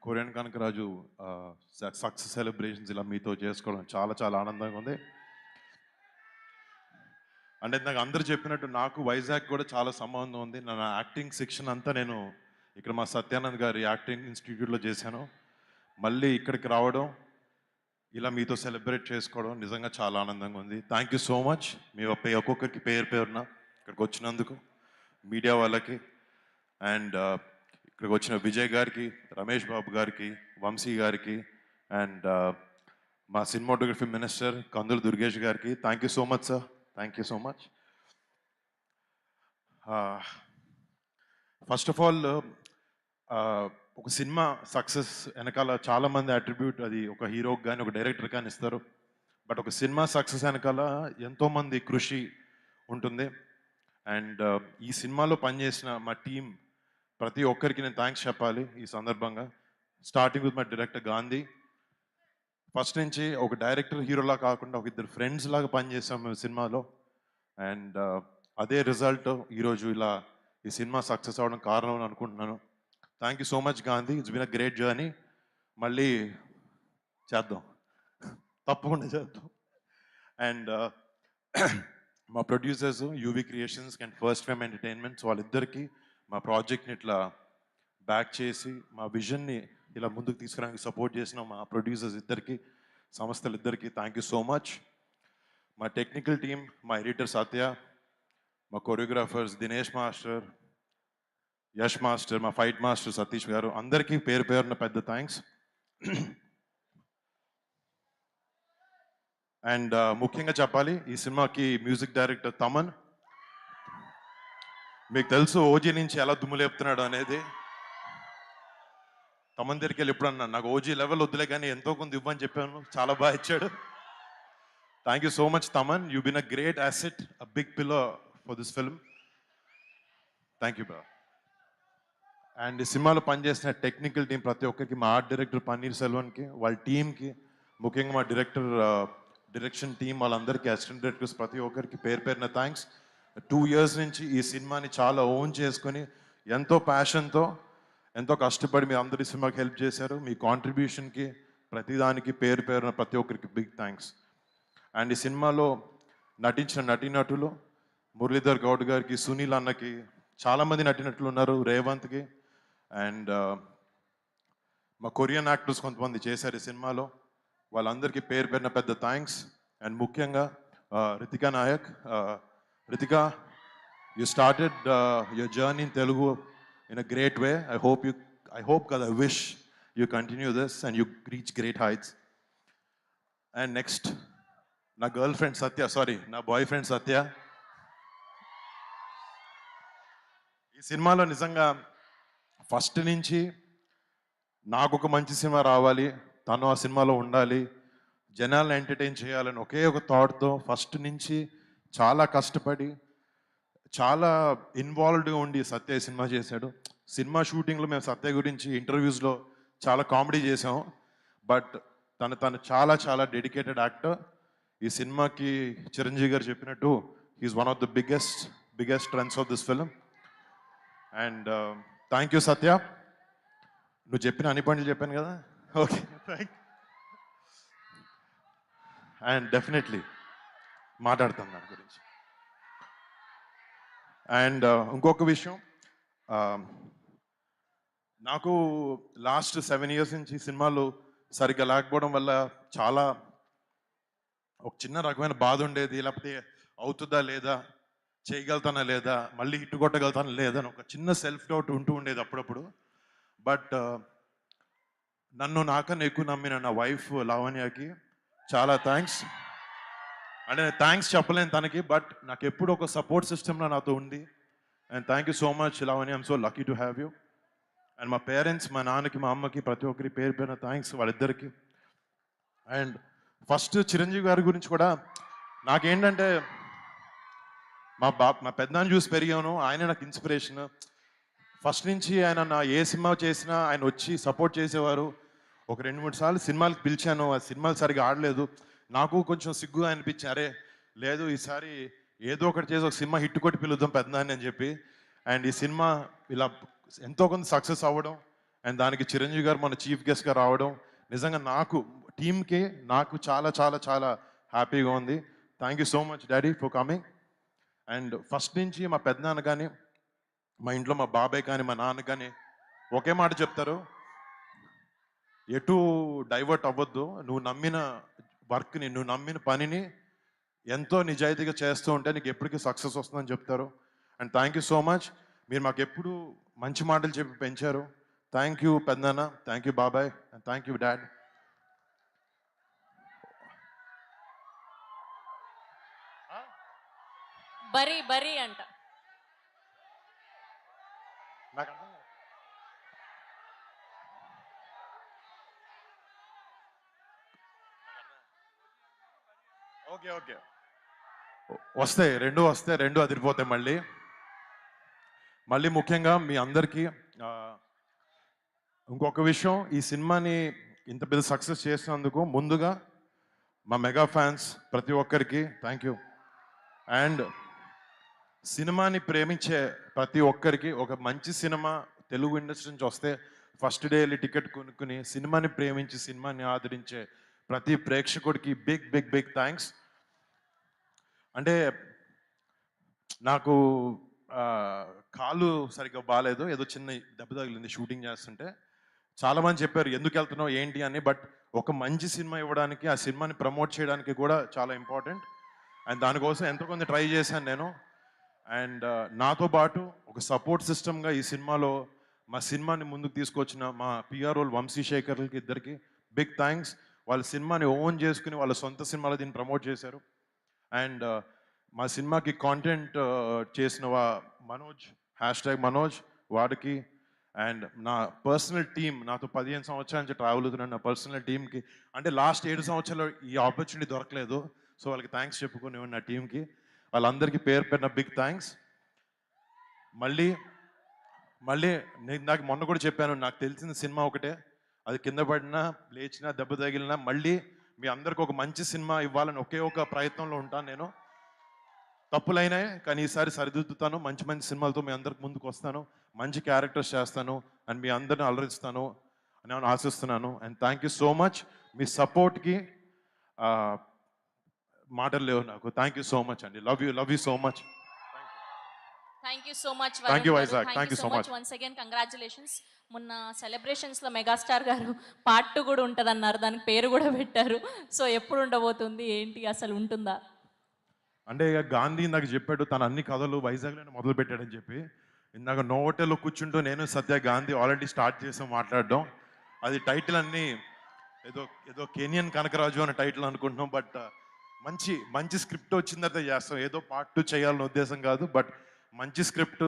Korean Kanakaraju success celebrations ఇలా మీతో చేసుకోవడం చాలా చాలా ఆనందంగా ఉంది. అంటే నాకు అందరూ చెప్పినట్టు నాకు వైజాగ్ కూడా చాలా సంబంధం ఉంది. నా యాక్టింగ్ శిక్షణ అంతా నేను ఇక్కడ మా సత్యానంద్ గారి యాక్టింగ్ ఇన్స్టిట్యూట్లో చేశాను. మళ్ళీ ఇక్కడికి రావడం, ఇలా మీతో సెలబ్రేట్ చేసుకోవడం నిజంగా చాలా ఆనందంగా ఉంది. Thank you so much. మీ ఒక్కొక్కరికి పేరు పేరున ఇక్కడికి వచ్చినందుకు, మీడియా వాళ్ళకి అండ్ ఇక్కడికి వచ్చిన విజయ్ గారికి, రమేష్ బాబు గారికి, వంశీ గారికి అండ్ మా సినిమాటోగ్రఫీ మినిస్టర్ కందులు దుర్గేష్ గారికి thank you so much sir. Thank you so much. First of all ఒక సినిమా సక్సెస్ వెనకాల చాలామంది అట్రిబ్యూట్ అది ఒక హీరోకి కానీ ఒక డైరెక్టర్ కానీ ఇస్తారు. బట్ ఒక సినిమా సక్సెస్ వెనకాల ఎంతోమంది కృషి ఉంటుంది. అండ్ ఈ సినిమాలో పనిచేసిన మా టీం ప్రతి ఒక్కరికి నేను థ్యాంక్స్ చెప్పాలి ఈ సందర్భంగా. Starting with my director Gandhi. First నుంచి ఒక డైరెక్టర్ హీరోలా కాకుండా ఒక ఇద్దరు ఫ్రెండ్స్ లాగా పనిచేసాం మేము సినిమాలో. అండ్ అదే రిజల్ట్ ఈరోజు ఇలా ఈ సినిమా సక్సెస్ అవ్వడం కారణం అని అనుకుంటున్నాను. Thank you so much Gandhi. It's been a great journey. మళ్ళీ చేద్దాం, తప్పకుండా చేద్దాం. అండ్ మా ప్రొడ్యూసర్స్ యూవీ క్రియేషన్స్ అండ్ ఫస్ట్ ఫేమ్ ఎంటర్టైన్మెంట్స్ వాళ్ళిద్దరికీ మా ప్రాజెక్ట్ని ఇట్లా బ్యాక్ చేసి మా విజన్ని ఇలా ముందుకు తీసుకురావడానికి సపోర్ట్ చేసిన మా ప్రొడ్యూసర్స్ ఇద్దరికి, సంస్థలు ఇద్దరికి థ్యాంక్ యూ సో మచ్. మా టెక్నికల్ టీమ్, మా ఎడిటర్ సత్య, మా choreographers Dinesh master, Yash master, మా ఫైట్ మాస్టర్ సతీష్ గారు, అందరికీ పేరు పేరున పెద్ద థ్యాంక్స్. అండ్ ముఖ్యంగా చెప్పాలి, ఈ సినిమాకి మ్యూజిక్ డైరెక్టర్ తమన్. మీకు తెలుసు ఓజీ నుంచి ఎలా దుమ్ములేపుతున్నాడు అనేది. తమన్ దగ్గరికి వెళ్ళి ఎప్పుడు అన్నాను, నాకు ఓజీ లెవెల్ వద్దులే కానీ ఎంతో కొంత ఇవ్వని చెప్పాను, చాలా బాగా ఇచ్చాడు. Thank you so much Thaman. You been a great asset, a big pillar for this film. Thank you bro. And ఈ సినిమాలో పనిచేసిన టెక్నికల్ టీం ప్రతి ఒక్కరికి, మా ఆర్ట్ డైరెక్టర్ పన్నీర్ సెల్వన్కి, వాళ్ళ టీంకి, ముఖ్యంగా మా డైరెక్షన్ టీం వాళ్ళందరికీ, అసిస్టెంట్ డైరెక్టర్స్ ప్రతి ఒక్కరికి పేరు పేరున థ్యాంక్స్. 2 years నుంచి ఈ సినిమాని చాలా ఓన్ చేసుకొని ఎంతో ప్యాషన్తో ఎంతో కష్టపడి మీ అందరి సినిమాకి హెల్ప్ చేశారు. మీ కాంట్రిబ్యూషన్కి ప్రతిదానికి పేరు పేరున ప్రతి ఒక్కరికి బిగ్ థ్యాంక్స్. అండ్ ఈ సినిమాలో నటించిన నటీనటులు మురళీధర్ గౌడ్ గారికి, సునీల్ అన్నకి, చాలామంది నటినట్లు ఉన్నారు, రేవంత్కి. అండ్ మా కొరియన్ యాక్టర్స్ కొంతమంది చేశారు ఈ సినిమాలో, వాళ్ళందరికీ పేరు పేరున పెద్ద థ్యాంక్స్. అండ్ ముఖ్యంగా Ritika Nayak. Ritika, you started your journey in Telugu in a great way. I hope కదా, I wish you continue this and you reach great heights. And next, నా గర్ల్ ఫ్రెండ్ సత్య, సారీ నా బాయ్ ఫ్రెండ్ సత్య. ఈ సినిమాలో నిజంగా ఫస్ట్ నుంచి నాకు ఒక మంచి సినిమా రావాలి, తను ఆ సినిమాలో ఉండాలి, జనాలను ఎంటర్టైన్ చేయాలని ఒకే ఒక థాట్తో ఫస్ట్ నుంచి చాలా కష్టపడి చాలా ఇన్వాల్వ్డ్గా ఉండి సత్య సినిమా చేశాడు. సినిమా షూటింగ్లో మేము సత్య గురించి ఇంటర్వ్యూస్లో చాలా కామెడీ చేసాము. బట్ తను చాలా చాలా డెడికేటెడ్ యాక్టర్. ఈ సినిమాకి చిరంజీవి గారు చెప్పినట్టు he is one of the biggest strengths of this film. And thank you Satya. నువ్వు చెప్పిన అన్ని పనులు చెప్పాను కదా, ఓకే థ్యాంక్. అండ్ డెఫినెట్లీ మాట్లాడతాను దాని గురించి. అండ్ ఇంకొక విషయం, నాకు లాస్ట్ 7 years నుంచి సినిమాలు సరిగ్గా లేకపోవడం వల్ల చాలా ఒక చిన్న రకమైన బాధ ఉండేది. లేకపోతే అవుతుందా లేదా, చేయగలుగుతానా లేదా, మళ్ళీ హిట్ కొట్టగలుగుతానా లేదా అని ఒక చిన్న సెల్ఫ్ డౌట్ ఉంటూ ఉండేది అప్పుడప్పుడు. బట్ నన్ను నాకన్నా ఎక్కువ నమ్మిన నా వైఫ్ లావణ్యకి చాలా థ్యాంక్స్. అంటే నేను థ్యాంక్స్ చెప్పలేను తనకి, బట్ నాకు ఎప్పుడు ఒక సపోర్ట్ సిస్టమ్లో నాతో ఉంది. And thank you so much Lavanya, I'm so lucky to have you. And మా పేరెంట్స్, మా నాన్నకి, మా అమ్మకి, ప్రతి ఒక్కరి పేరు పేరున థ్యాంక్స్ వాళ్ళిద్దరికి. అండ్ ఫస్ట్ చిరంజీవి గారి గురించి కూడా నాకేంటంటే, మా పెద్దనాన్ని చూసి పెరిగాను, ఆయనే నాకు ఇన్స్పిరేషన్. ఫస్ట్ నుంచి ఆయన నా ఏ సినిమా చేసినా ఆయన వచ్చి సపోర్ట్ చేసేవారు. ఒక 2-3 సార్లు సినిమాలకు పిలిచాను, ఆ సినిమాలు సరిగా ఆడలేదు. నాకు కొంచెం సిగ్గుగా అనిపించి, అరే లేదు ఈసారి ఏదో ఒకటి చేసి ఒక సినిమా హిట్ కొట్టి పిలుద్దాం పెద్దనాన్ని అని చెప్పి. అండ్ ఈ సినిమా ఇలా ఎంతో కొంత సక్సెస్ అవ్వడం అండ్ దానికి చిరంజీవి గారు మన చీఫ్ గెస్ట్గా రావడం నిజంగా నాకు టీమ్కి నాకు చాలా చాలా చాలా హ్యాపీగా ఉంది. Thank you so much daddy for coming. And first నుంచి మా పెద్దనాన్న కానీ మా ఇంట్లో మా బాబాయ్ కానీ మా నాన్న కానీ ఒకే మాట చెప్తారు, ఎటు డైవర్ట్ అవ్వద్దు, నువ్వు నమ్మిన వర్క్ని నువ్వు నమ్మిన పనిని ఎంతో నిజాయితీగా చేస్తూ ఉంటే నీకు ఎప్పటికీ సక్సెస్ వస్తుందని చెప్తారు. And thank you so much, మీరు మాకు ఎప్పుడు మంచి మాటలు చెప్పి పెంచారు. థ్యాంక్ యూ పెద్దనాన్న, థ్యాంక్ యూ బాబాయ్, అండ్ థ్యాంక్ యూ డాడ్. బరీ బరీ అంట. నాకు అర్థం కాదు. ఓకే ఓకే, వస్తాయి రెండు అదిరిపోతాయి. మళ్ళీ మళ్ళీ ముఖ్యంగా మీ అందరికీ ఇంకొక విషయం, ఈ సినిమాని ఇంత పెద్ద సక్సెస్ చేసినందుకు ముందుగా మా మెగా ఫ్యాన్స్ ప్రతి ఒక్కరికి థ్యాంక్ యూ. అండ్ సినిమాని ప్రేమించే ప్రతి ఒక్కరికి, ఒక మంచి సినిమా తెలుగు ఇండస్ట్రీ నుంచి వస్తే ఫస్ట్ డే వెళ్ళి టికెట్ కొనుక్కుని సినిమాని ప్రేమించి సినిమాని ఆదరించే ప్రతి ప్రేక్షకుడికి బిగ్ బిగ్ బిగ్ థ్యాంక్స్. అంటే నాకు కాలు సరిగ్గా బాగాలేదు, ఏదో చిన్న దెబ్బ తగిలింది షూటింగ్ చేస్తుంటే. చాలామంది చెప్పారు ఎందుకు వెళ్తున్నావు ఏంటి అని, బట్ ఒక మంచి సినిమా ఇవ్వడానికి, ఆ సినిమాని ప్రమోట్ చేయడానికి కూడా చాలా ఇంపార్టెంట్. అండ్ దానికోసం ఎంతో కొంత ట్రై చేశాను నేను. అండ్ నాతో పాటు ఒక సపోర్ట్ సిస్టమ్గా ఈ సినిమాలో మా సినిమాని ముందుకు తీసుకొచ్చిన మా పిఆర్ఓ వంశీశేఖర్లకి ఇద్దరికి బిగ్ థ్యాంక్స్. వాళ్ళ సినిమాని ఓన్ చేసుకుని వాళ్ళ సొంత సినిమాలో దీన్ని ప్రమోట్ చేశారు. అండ్ మా సినిమాకి కాంటెంట్ చేసిన మనోజ్, #మనోజ్, వాడికి, అండ్ నా పర్సనల్ టీమ్, నాతో 15 సంవత్సరాల నుంచి ట్రావెల్ అవుతున్నాను, నా పర్సనల్ టీమ్కి, అంటే లాస్ట్ 7 సంవత్సరాలు ఈ ఆపర్చునిటీ దొరకలేదు, సో వాళ్ళకి థ్యాంక్స్ చెప్పుకుని నా టీంకి వాళ్ళందరికీ పేరు పేరున బిగ్ థ్యాంక్స్. మళ్ళీ మళ్ళీ నేను నాకు మొన్న కూడా చెప్పాను, నాకు తెలిసిన సినిమా ఒకటే, అది కింద పడినా లేచినా దెబ్బ తగిలినా మళ్ళీ మీ అందరికి ఒక మంచి సినిమా ఇవ్వాలని ఒకే ఒక ప్రయత్నంలో ఉంటాను నేను. తప్పులైనాయి కానీ ఈసారి సరిదిద్దుతాను, మంచి మంచి సినిమాలతో మీ అందరికి ముందుకు వస్తాను, మంచి క్యారెక్టర్స్ చేస్తాను, అండ్ మీ అందరిని అలరిస్తాను అని నేను ఆశిస్తున్నాను. And thank you so much, మీ సపోర్ట్కి మాటలు లేవు నాకు. థ్యాంక్ యూ సో మచ్ అండి, love you so much. Thank you so much. Thank you Vizag, thank you so much. Once again congratulations. మొన్న సెలబ్రేషన్స్లో మెగాస్టార్ గారు పార్ట్ 2 కూడా ఉంటుంది అన్నారు, దానికి పేరు కూడా పెట్టారు. సో ఎప్పుడు ఉండబోతుంది ఏంటి, అసలు ఉంటుందా? అంటే ఇక గాంధీ ఇందాక చెప్పాడు తన అన్ని కథలు వైజాగ్లోనే మొదలు పెట్టాడని చెప్పి. ఇందాక నోటెల్లో కూర్చుంటూ నేను సత్య గాంధీ ఆల్రెడీ స్టార్ట్ చేసాం మాట్లాడడం. అది టైటిల్ అన్ని ఏదో ఏదో కెనియన్ కనకరాజు అనే టైటిల్ అనుకుంటున్నాం, బట్ మంచి మంచి స్క్రిప్ట్ వచ్చిన తర్వాత చేస్తాం. ఏదో పార్ట్ 2 చేయాలనే ఉద్దేశం కాదు, బట్ మంచి స్క్రిప్ట్